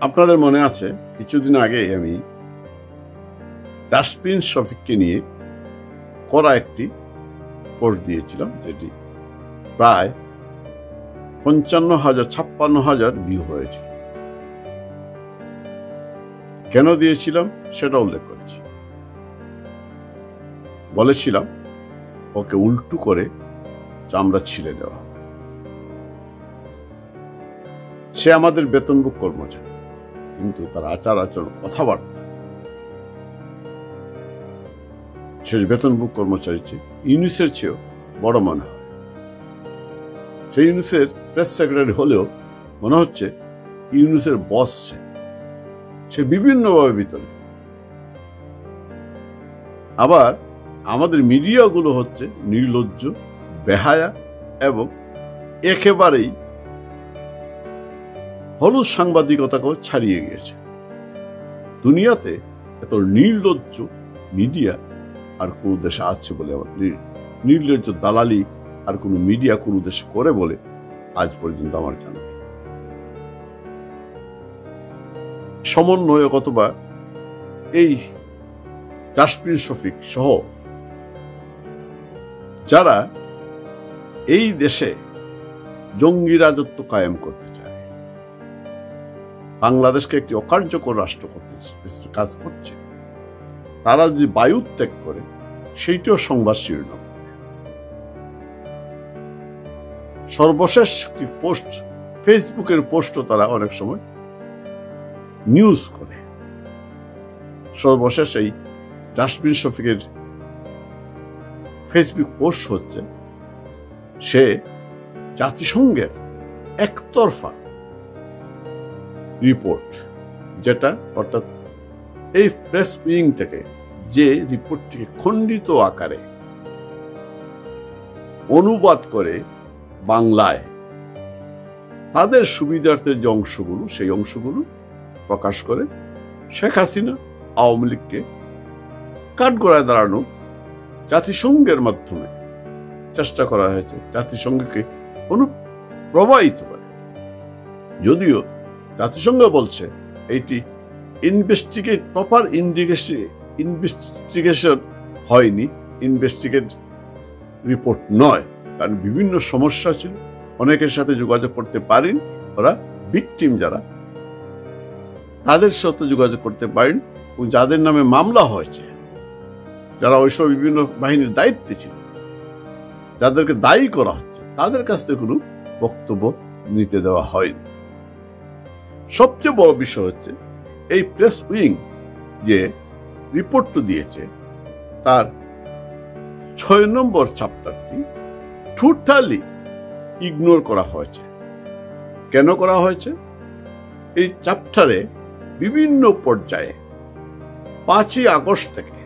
আপনাদের মনে আছে কিছুদিন আগে আমি ডাস্টবিন শফিককে নিয়ে করা একটি পোস্ট দিয়েছিলাম, যেটি প্রায় 55,000-56,000 ভিউ হয়েছিল। কেন দিয়েছিলাম সেটা উল্লেখ করেছি। বলেছিলাম ওকে উল্টু করে চামড়া ছিলে দেওয়া। সে আমাদের বেতনভোগী কর্মচারী, কিন্তু তার আচার আচরণ, কথাবার্তা সে বেতনভোগী কর্মচারী চেয়ে ইউনুসের চেয়েও বড় মনে হয়। সেই ইউনুসের প্রেস সেক্রেটারি হলেও মনে হচ্ছে ইউনুসের বস। সে বিভিন্নভাবে বিতর্কিত। আবার আমাদের মিডিয়াগুলো হচ্ছে নির্লজ্জ, বেহায়া এবং একেবারেই হলুদ সাংবাদিকতাকেও ছাড়িয়ে গিয়েছে। দুনিয়াতে এত নির্লজ্জ মিডিয়া আর কোন দেশে আছে বলে, আমার নির্লজ্জ দালালি আর কোন মিডিয়া কোন দেশে করে বলে আজ পর্যন্ত আমার জানা নেই। সমন্বয়ক অথবা এই ডাস্টবিন শফিক সহ যারা এই দেশে জঙ্গি রাজত্ব কায়েম করতে চায়, বাংলাদেশকে একটি অকার্যকর রাষ্ট্র করতে কাজ করছে, তারা যদি বায়ু ত্যাগ করে সেইটাও সংবাদ শিরোনাম। সর্বশেষ একটি পোস্ট, ফেসবুকের পোস্টও তারা অনেক সময় নিউজ করে। সর্বশেষ এই ডাস্টবিন শফিকের ফেসবুক পোস্ট হচ্ছে সে জাতিসংঘের একতরফা রিপোর্ট, যেটা অর্থাৎ এই প্রেস উইং থেকে যে রিপোর্টটিকে খণ্ডিত আকারে অনুবাদ করে বাংলায় তাদের সুবিধার্থের যে অংশগুলো, সেই অংশগুলো প্রকাশ করে শেখ হাসিনা আওয়ামী লীগকে কাঠগড়ায় দাঁড়ানো জাতিসংঘের মাধ্যমে চেষ্টা করা হয়েছে জাতিসংঘকে অনুপ্রবাহিত করে। যদিও জাতিসংঘ বলছে এইটি প্রপার ইনভেস্টিগেশন হয়নি, ইনভেস্টিগেট রিপোর্ট নয়, কারণ বিভিন্ন সমস্যা ছিল, অনেকের সাথে যোগাযোগ করতে পারেন, ওরা ভিকটিম যারা তাদের সাথে যোগাযোগ করতে পারেন, এবং যাদের নামে মামলা হয়েছে, যারা ওইসব বিভিন্ন বাহিনীর দায়িত্বে ছিল, যাদেরকে দায়ী করা হচ্ছে, তাদের কাছ থেকে কোনো বক্তব্য নিতে দেওয়া হয়নি। সবচেয়ে বড় বিষয় হচ্ছে এই প্রেস উইং যে রিপোর্টটা দিয়েছে তার 6 নম্বর চ্যাপ্টারটি টোটালি ইগনোর করা হয়েছে। কেন করা হয়েছে? এই চ্যাপ্টারে বিভিন্ন পর্যায়ে 5ই আগস্ট থেকে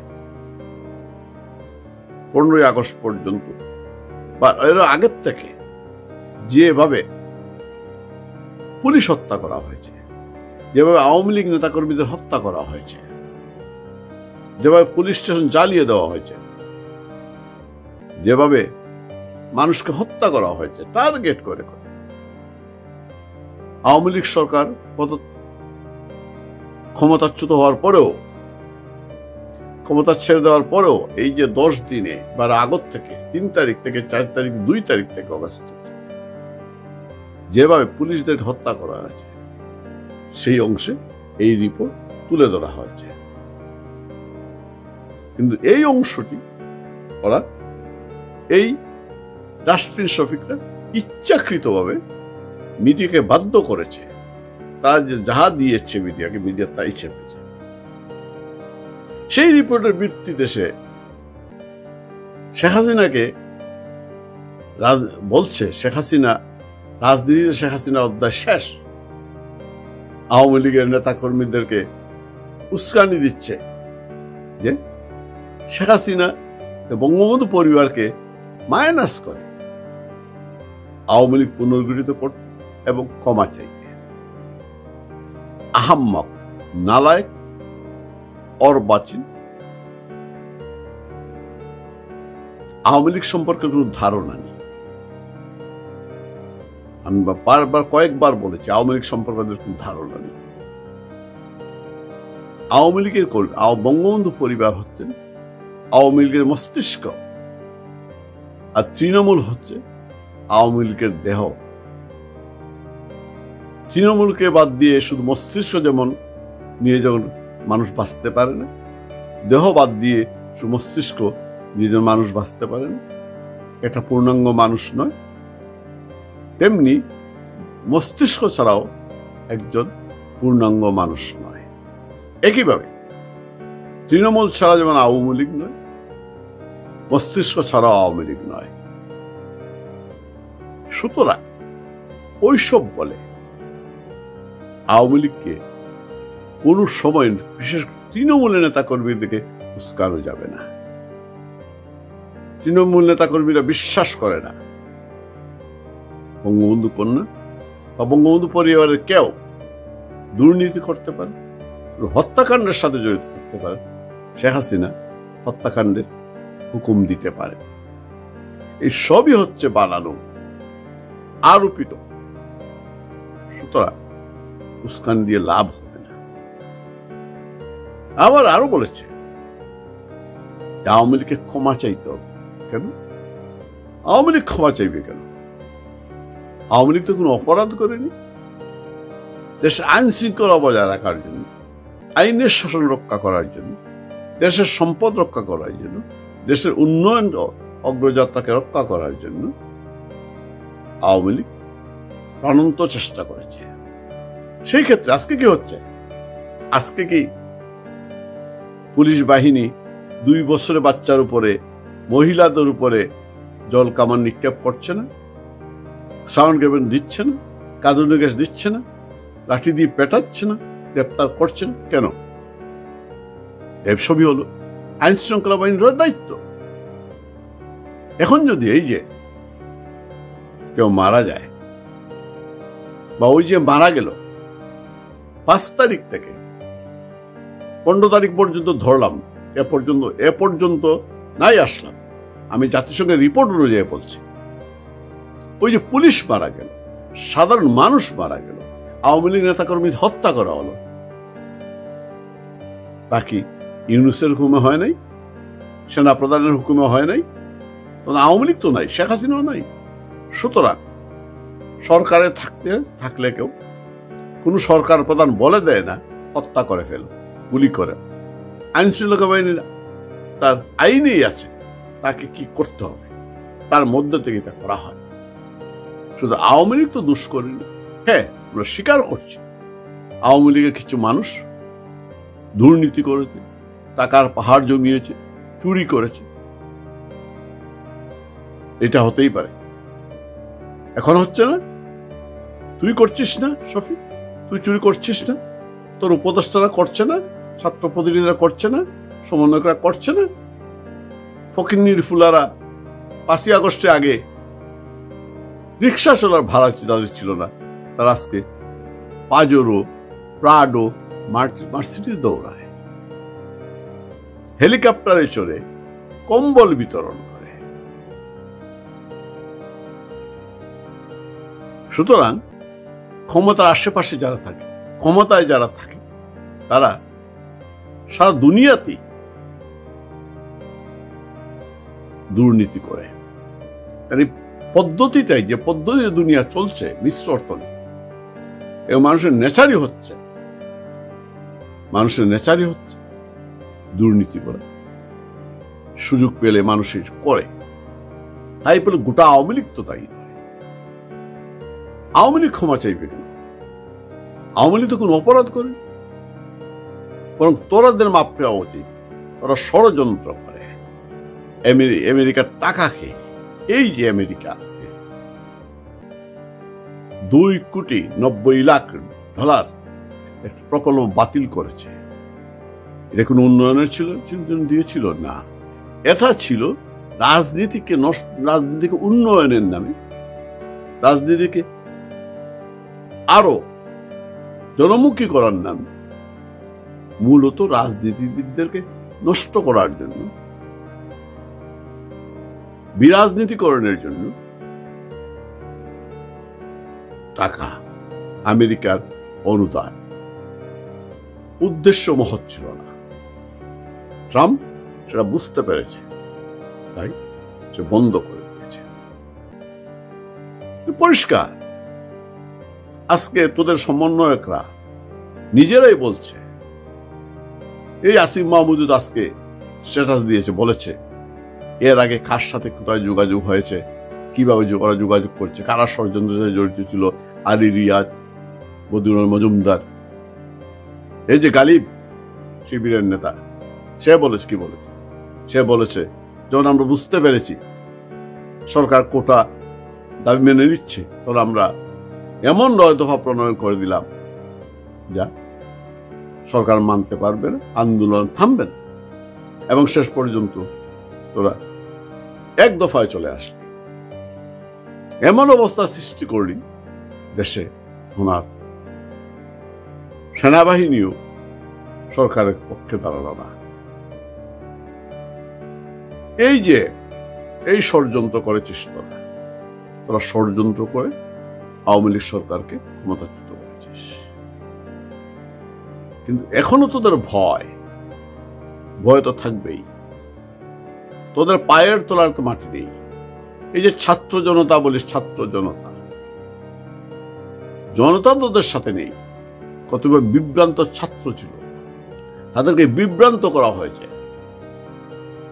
15ই আগস্ট পর্যন্ত বা এর আগের থেকে যেভাবে পুলিশ হত্যা করা হয়েছে, যেভাবে আওয়ামী লীগ নেতাকর্মীদের হত্যা করা হয়েছে, যেভাবে পুলিশ স্টেশন জ্বালিয়ে দেওয়া হয়েছে, যেভাবে মানুষকে হত্যা করা হয়েছে টার্গেট করে করে, আওয়ামী লীগ সরকার ক্ষমতাচ্যুত হওয়ার পরেও, ক্ষমতা ছেড়ে দেওয়ার পরেও এই যে 10 দিনে বা আগত থেকে 3 তারিখ থেকে 4 তারিখ 2 তারিখ থেকে অগাস্ট যেভাবে পুলিশদের হত্যা করা হয়েছে, সেই অংশে এই রিপোর্ট তুলে ধরা হয়েছে। কিন্তু এই অংশটি ওরা এই ডাস্টবিন শফিকরা ইচ্ছাকৃতভাবে মিডিয়াকে বাধ্য করেছে, তারা যে যাহা দিয়েছে মিডিয়াকে, মিডিয়া তাই ছেপেছে। সেই রিপোর্টের ভিত্তিতে সে শেখ হাসিনাকে বলছে, শেখ হাসিনা রাজনীতিতে শেখ হাসিনার অধ্যায় শেষ। আওয়ামী লীগের নেতা কর্মীদেরকে উস্কানি দিচ্ছে যে শেখ হাসিনা বঙ্গবন্ধু পরিবারকে মাইনাস করে আওয়ামী লীগ পুনর্গঠিত করতে এবং ক্ষমা চাইতে। আহাম্মক, নালায়েক, অর্বাচীন, আওয়ামী লীগ সম্পর্কে কোনো ধারণা নেই। আমি বারবার কয়েকবার বলেছি আওয়ামী লীগ সম্পর্কে কোনো ধারণা নেই। আওয়ামী লীগের কর্মী, বঙ্গবন্ধু পরিবার হচ্ছেন আওয়ামী লীগের মস্তিষ্ক, আর তৃণমূল হচ্ছে আওয়ামী লীগের দেহ। তৃণমূলকে বাদ দিয়ে শুধু মস্তিষ্ক যেমন নিয়ে যখন মানুষ বাঁচতে পারে না, দেহ বাদ দিয়ে শুধু মস্তিষ্ক নিয়ে যখন মানুষ বাঁচতে পারে না, এটা পূর্ণাঙ্গ মানুষ নয়। তেমনি মস্তিষ্ক ছাড়াও একজন পূর্ণাঙ্গ মানুষ নয়। একইভাবে তৃণমূল ছাড়া যেমন আওয়ামী লীগ নয়, মস্তিষ্ক ছাড়াও আওয়ামী লীগ নয়। সুতরাং ওইসব বলে আওয়ামী লীগকে কোন সময়, বিশেষ তৃণমূলের নেতা কর্মীদেরকে উস্কানো যাবে না। তৃণমূল নেতা কর্মীরা বিশ্বাস করে না বঙ্গবন্ধু কন্যা বা বঙ্গবন্ধু পরিবারের কেউ দুর্নীতি করতে পারে, হত্যাকাণ্ডের সাথে জড়িত থাকতে পারে, শেখ হাসিনা হত্যাকাণ্ডের হুকুম দিতে পারে। এই সবই হচ্ছে বানানো, আরোপিত। সুতরাং উস্কান দিয়ে লাভ হবে না। আবার আরো বলেছে আওয়ামী লীগকে ক্ষমা চাইতে হবে। কেন আওয়ামী লীগ ক্ষমা চাইবে? কেন? আওয়ামী লীগ তো কোনো অপরাধ করেনি। দেশের আইন শৃঙ্খলা বজায় রাখার জন্য, আইনের শাসন রক্ষা করার জন্য, দেশের সম্পদ রক্ষা করার জন্য, দেশের উন্নয়ন অগ্রযাত্রাকে রক্ষা করার জন্য আওয়ামী লীগ প্রাণান্ত চেষ্টা করেছে। সেই ক্ষেত্রে আজকে কি হচ্ছে? আজকে কি পুলিশ বাহিনী 2 বছরের বাচ্চার উপরে, মহিলাদের উপরে জল কামান নিক্ষেপ করছে না, সাউন্ড গ্রেনেড দিচ্ছে না, কাঁদুনি গ্যাস দিচ্ছে না, লাঠি দিয়ে পেটাচ্ছে না, গ্রেপ্তার করছে না? কেন? এসবই হলো আইন শৃঙ্খলা বাহিনীর দায়িত্ব। এখন যদি এই যে কেউ মারা যায়, বা ওই যে মারা গেল 5 তারিখ থেকে 15 তারিখ পর্যন্ত ধরলাম, এ পর্যন্ত নাই আসলাম, আমি জাতিসংঘের রিপোর্ট অনুযায়ী বলছি, ওই যে পুলিশ মারা গেল, সাধারণ মানুষ মারা গেল, আওয়ামী লীগ নেতাকর্মী হত্যা করা হলো, বাকি ইউনূসের হুকুমে হয় নাই, সেনা প্রধানের হুকুমে হয় নাই, আওয়ামী লীগ তো নাই, শেখ হাসিনাও নাই। সুতরাং সরকারে থাকলে কেউ কোন সরকার প্রধান বলে দেয় না হত্যা করে ফেল, গুলি করে। আইন শৃঙ্খলা বাহিনীর তার আইনেই আছে তাকে কি করতে হবে, তার মধ্যে থেকে এটা করা হয়। শুধু আওয়ামী লীগ তো দোষ করেনি। হ্যাঁ, আমরা স্বীকার করছি আওয়ামী লীগের কিছু মানুষ দুর্নীতি করেছে, টাকার পাহাড় জমিয়েছে, চুরি করেছে, এটা হতেই পারে। এখন হচ্ছে না? তুই করছিস না শফিক? তুই চুরি করছিস না? তোর উপদেষ্টারা করছে না? ছাত্র প্রতিনিধিরা করছে না? সমন্বয়করা করছে না? ফকিন্নির ফুলারা 5ই আগস্টের আগে রিক্সা চলার ভাড়া তাদের ছিল না, তারা আজকে পাজেরো, প্রাডো, মার্সিডিজ দৌড়ায়, হেলিকপ্টারে চড়ে কম্বল বিতরণ করে। সুতরাং ক্ষমতার আশেপাশে যারা থাকে, ক্ষমতায় যারা থাকে, তারা সারা দুনিয়াতেই দুর্নীতি করে। তার এই পদ্ধতিটাই, যে পদ্ধতিতে দুনিয়া চলছে, মিশ্র অর্থনীতি, এবং মানুষের নেচারই হচ্ছে দুর্নীতি করা। সুযোগ পেলে মানুষের করে, তাই পেলে গোটা আওয়ামী লীগ তো তাই নয়। আওয়ামী লীগ ক্ষমা চাইবে কেন? আওয়ামী লীগ তো কোনো অপরাধ করে, বরং তোরাদের মাপ দেওয়া উচিত। ওরা ষড়যন্ত্র করে, আমেরিকার টাকা খেয়ে। এই যে আমেরিকা আজকে $2,90,00,000 একটা প্রকল্প বাতিল করেছে। এটা কোনো উন্নয়নের দিয়েছিল না, এটা ছিল রাজনীতিকে উন্নয়নের নামে, রাজনীতিকে আরো জনমুখী করার নামে, মূলত রাজনীতিবিদদেরকে নষ্ট করার জন্য, বিরাজনীতিকরণের জন্য টাকা, আমেরিকার অনুদান, উদ্দেশ্য মহৎ ছিল না। ট্রাম্প সেটা বুঝতে পেরেছে, তাই সে বন্ধ করে দিয়েছে। পরিষ্কার, আজকে তোদের সমন্বয়করা নিজেরাই বলছে, এই আসিফ মাহমুদ আজকে স্ট্যাটাস দিয়েছে, বলেছে এর আগে কার সাথে কোথায় যোগাযোগ হয়েছে, কিভাবে যোগাযোগ করছে, কারা ষড়যন্ত্রের সাথে জড়িত ছিল, আলী রিয়াজ, বদিউল মজুমদার, এই যে গালিব শিবিরের নেতা, সে বলেছে কি বলেছে? সে বলেছে যখন আমরা বুঝতে পেরেছি সরকার কোটা দাবি মেনে নিচ্ছে, তখন আমরা এমন 9 দফা প্রণয়ন করে দিলাম যা সরকার মানতে পারবে না, আন্দোলন থামবে না, এবং শেষ পর্যন্ত তোরা 1 দফায় চলে আসলি। এমন অবস্থা সৃষ্টি করলি দেশে, ওনার সেনাবাহিনীও সরকারের পক্ষে দাঁড়ালো না। এই যে এই ষড়যন্ত্র করেছিস তোরা ষড়যন্ত্র করে আওয়ামী লীগ সরকারকে ক্ষমতাচ্যুত করেছিস। কিন্তু এখনো তোদের ভয় তো থাকবেই, তোদের পায়ের তলার তো মাটি নেই। এই যে ছাত্র জনতা বলিস, ছাত্র জনতা তোদের সাথে নেই। কতবার বিভ্রান্ত ছাত্র ছিল, তাদেরকে বিভ্রান্ত করা হয়েছে।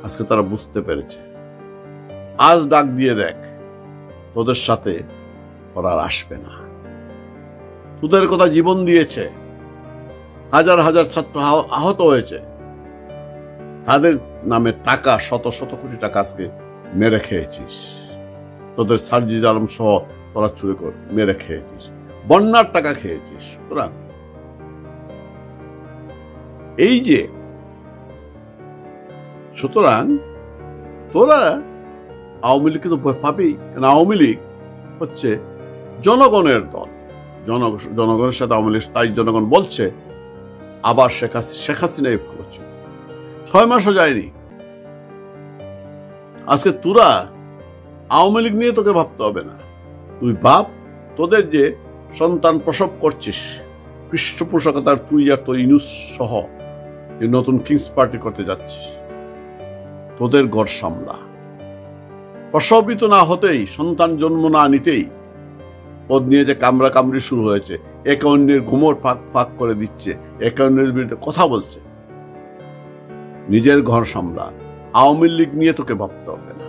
আজকে তারা বুঝতে পেরেছে, আজ ডাক দিয়ে দেখ, তোদের সাথে ওরা আর আসবে না। তোদের কথা জীবন দিয়েছে, হাজার হাজার ছাত্র আহত হয়েছে, তাদের নামে টাকা শত শত কোটি টাকা আজকে মেরে খেয়েছিস। তোদের সার্জিদ আলম সহ তোরা চুরি করে মেরে খেয়েছিস, বন্যার টাকা খেয়েছিস। সুতরাং এই যে তোরা আওয়ামী লীগকে তো ভয় পাবেই, কারণ আওয়ামী লীগ হচ্ছে জনগণের দল, জনগণের সাথে আওয়ামী লীগ। তাই জনগণ বলছে আবার শেখ হাসিনাই ভালো ছিল, 6 মাসও যায়নি। আজকে তোরা আওয়ামী লীগ নিয়ে তোকে ভাবতে হবে না, তুই বাপ, তোদের যে সন্তান প্রসব করছিস, পৃষ্ঠপোষকতার তুই আর তোর ইনুস সহ যে নতুন কিংস পার্টি করতে যাচ্ছিস, তোদের ঘর সামলা। প্রসবিত না হতেই, সন্তান জন্ম না নিতেই পদ নিয়ে যে কামড়ি শুরু হয়েছে, একে অন্যের ঘুমোর ফাঁক করে দিচ্ছে, একে অন্যের বিরুদ্ধে কথা বলছে। নিজের ঘর সামলা, আওয়ামী লীগ নিয়ে তোকে ভাবতে হবে না,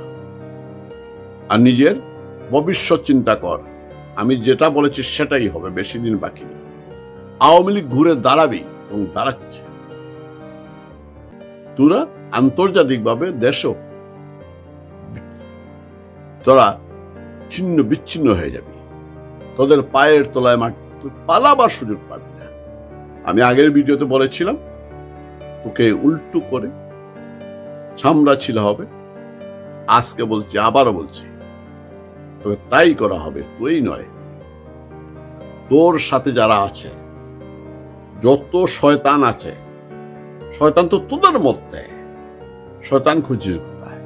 আর নিজের ভবিষ্যৎ চিন্তা কর। আমি যেটা বলেছি সেটাই হবে, বেশি দিন বাকি নেই। আওয়ামী লীগ ঘুরে দাঁড়াবি এবং দাঁড়াচ্ছে। তোরা আন্তর্জাতিকভাবে দেশও তোরা ছিন্ন বিচ্ছিন্ন হয়ে যাবি, তোদের পায়ের তলায় মাটি, পালাবার সুযোগ পাবি না। আমি আগের ভিডিওতে বলেছিলাম তোকে উল্টো করে ছামড়া ছিল হবে, আজকে বলছি, আবারও বলছি, তবে তাই করা হবে। তুই নয়, তোর সাথে যারা আছে, যত শয়তান আছে, শয়তান তো তোদের মধ্যে, শয়তান খুঁজিস কোথায়?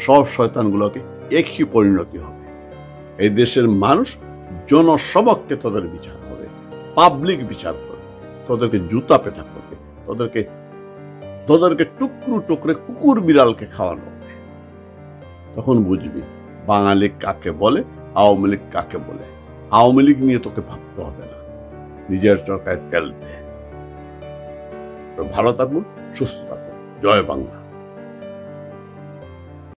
সব শয়তানগুলোকে একই পরিণতি হবে। এই দেশের মানুষ জনসমক্ষে তোদের বিচার হবে, পাবলিক বিচার করবে, তোদেরকে জুতা পেটা করবে, তোদেরকে টুকরে কুকুর বিড়ালকে খাওয়ানো হবে। তখন বুঝবি বাঙালি কাকে বলে, আওয়ামী লীগ কাকে বলে। আওয়ামী লীগ নিয়ে তোকে ভাবতে হবে না, নিজের চরকায় তেল দে। ভালো থাকুন, সুস্থ থাকুন। জয় বাংলা।